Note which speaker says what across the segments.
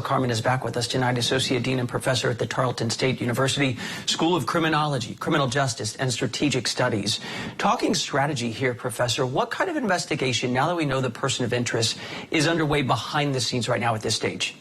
Speaker 1: Carmen is back with us tonight, Associate Dean and Professor at the Tarleton State University School of Criminology, Criminal Justice, and Strategic Studies. Talking strategy here, Professor, what kind of investigation, now that we know the person of interest, is underway behind the scenes right now at this stage?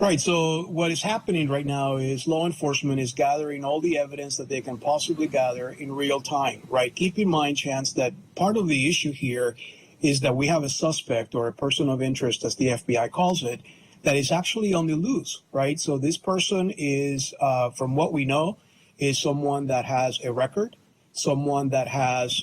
Speaker 2: Right. So what is happening right now is law enforcement is gathering all the evidence that they can possibly gather in real time, right? Keep in mind, Chance, that part of the issue here is that we have a suspect or a person of interest, as the FBI calls it, that is actually on the loose, right? So this person is, from what we know, is someone that has a record, someone that has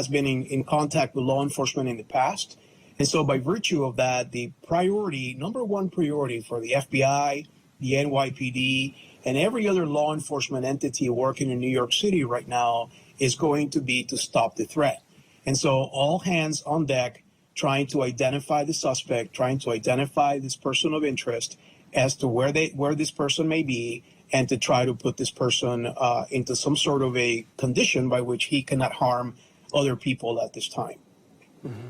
Speaker 2: been in contact with law enforcement in the past. And so by virtue of that, the priority, number one priority for the FBI, the NYPD, and every other law enforcement entity working in New York City right now is going to be to stop the threat. And so all hands on deck, trying to identify the suspect, trying to identify this person of interest as to where this person may be, and to try to put this person into some sort of a condition by which he cannot harm other people at this time.
Speaker 1: Mm-hmm.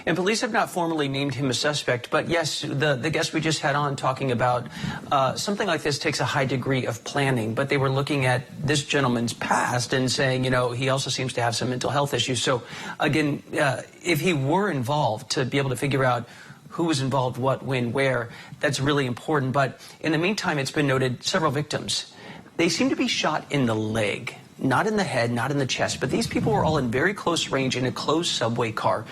Speaker 1: And police have not formally named him a suspect, but yes, the guest we just had on talking about something like this takes a high degree of planning, but they were looking at this gentleman's past and saying, you know, he also seems to have some mental health issues. So again, if he were involved, to be able to figure out who was involved, what, when, where, that's really important. But in the meantime, it's been noted several victims, they seem to be shot in the leg. Not in the head, not in the chest, but these people were all in very close range in a closed subway car.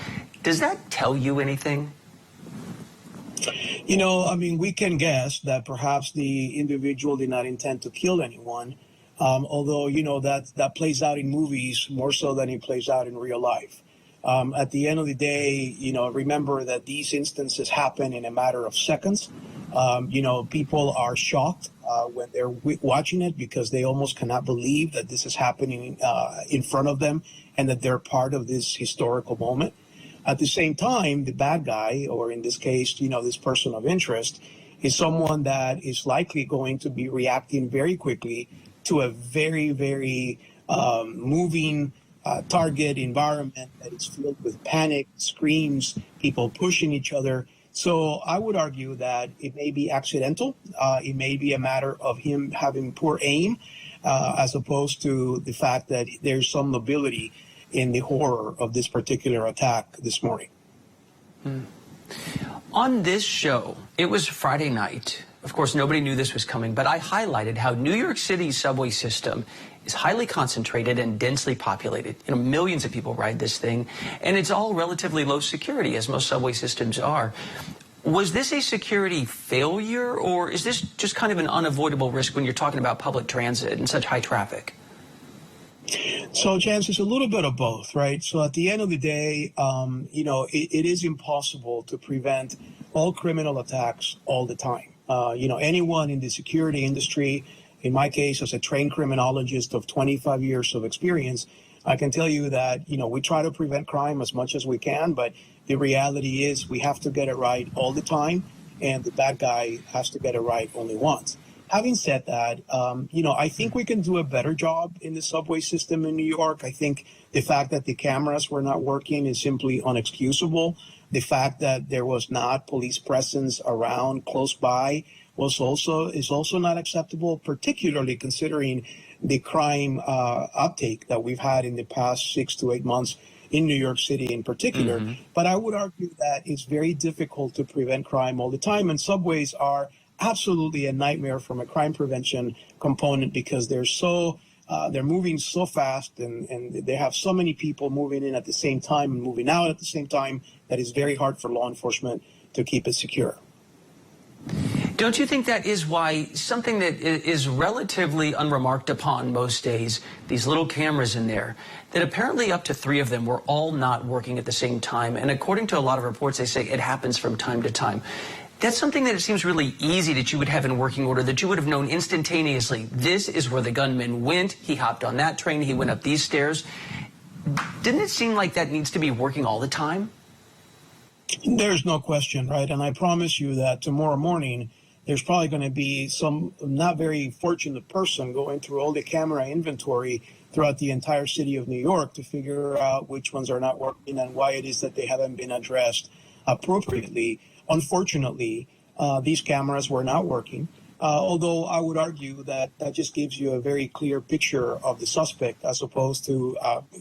Speaker 1: Does that tell you anything?
Speaker 2: You know, I mean, we can guess that perhaps the individual did not intend to kill anyone, although, you know, that plays out in movies more so than it plays out in real life. At the end of the day, you know, remember that these instances happen in a matter of seconds. You know, people are shocked when they're watching it because they almost cannot believe that this is happening in front of them and that they're part of this historical moment. At the same time, the bad guy, or in this case, you know, this person of interest, is someone that is likely going to be reacting very quickly to a very, very moving target environment that is filled with panic, screams, people pushing each other. So I would argue that it may be accidental. It may be a matter of him having poor aim, as opposed to the fact that there's some nobility in the horror of this particular attack this morning.
Speaker 1: On this show, it was Friday night. Of course, nobody knew this was coming, but I highlighted how New York City's subway system is highly concentrated and densely populated. You know, millions of people ride this thing, and it's all relatively low security, as most subway systems are. Was this a security failure, or is this just kind of an unavoidable risk when you're talking about public transit and such high traffic?
Speaker 2: So, Chance, it's a little bit of both, right? So at the end of the day, you know, it is impossible to prevent all criminal attacks all the time. You know, anyone in the security industry, in my case, as a trained criminologist of 25 years of experience, I can tell you that, you know, we try to prevent crime as much as we can, but the reality is we have to get it right all the time, and the bad guy has to get it right only once. Having said that, you know, I think we can do a better job in the subway system in New York. I think the fact that the cameras were not working is simply unexcusable. The fact that there was not police presence around close by is also not acceptable, particularly considering the crime uptake that we've had in the past 6 to 8 months in New York City in particular. Mm-hmm. But I would argue that it's very difficult to prevent crime all the time, and subways are absolutely a nightmare from a crime prevention component because they're moving so fast and they have so many people moving in at the same time and moving out at the same time that it's very hard for law enforcement to keep it secure.
Speaker 1: Don't you think that is why something that is relatively unremarked upon most days, these little cameras in there, that apparently up to 3 of them were all not working at the same time, and according to a lot of reports, they say it happens from time to time. That's something that it seems really easy that you would have in working order, that you would have known instantaneously. This is where the gunman went. He hopped on that train. He went up these stairs. Didn't it seem like that needs to be working all the time?
Speaker 2: There's no question, right? And I promise you that tomorrow morning, there's probably going to be some not very fortunate person going through all the camera inventory throughout the entire city of New York to figure out which ones are not working and why it is that they haven't been addressed appropriately. Unfortunately, these cameras were not working. Although I would argue that that just gives you a very clear picture of the suspect as opposed to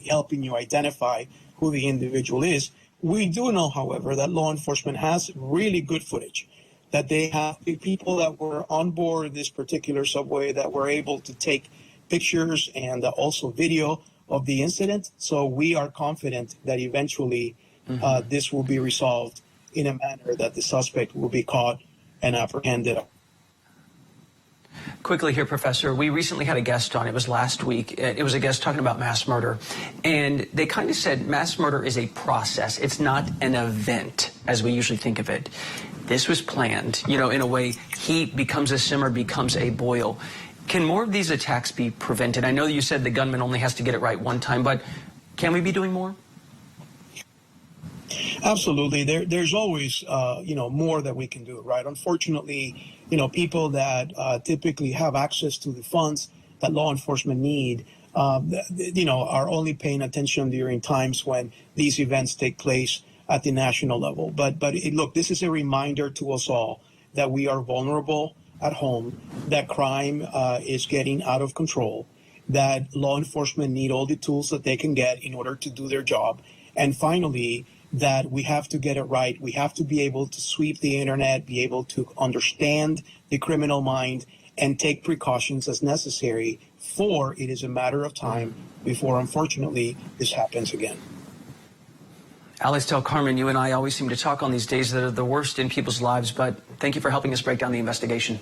Speaker 2: helping you identify who the individual is. We do know, however, that law enforcement has really good footage, that they have people that were on board this particular subway that were able to take pictures and also video of the incident. So we are confident that eventually this will be resolved in a manner that the suspect will be caught and apprehended.
Speaker 1: Quickly here, Professor, we recently had a guest on. It was last week. It was a guest talking about mass murder. And they kind of said mass murder is a process. It's not an event as we usually think of it. This was planned, you know, in a way. Heat becomes a simmer, becomes a boil. Can more of these attacks be prevented? I know you said the gunman only has to get it right one time, but can we be doing more?
Speaker 2: Absolutely. There's always, more that we can do, right? Unfortunately, people that typically have access to the funds that law enforcement need, are only paying attention during times when these events take place at the national level. But look, this is a reminder to us all that we are vulnerable at home, that crime is getting out of control, that law enforcement need all the tools that they can get in order to do their job. And finally, that we have to get it right. We have to be able to sweep the internet, be able to understand the criminal mind, and take precautions as necessary, for it is a matter of time before, unfortunately, this happens again.
Speaker 1: Alex, tell Carmen, you and I always seem to talk on these days that are the worst in people's lives, but thank you for helping us break down the investigation.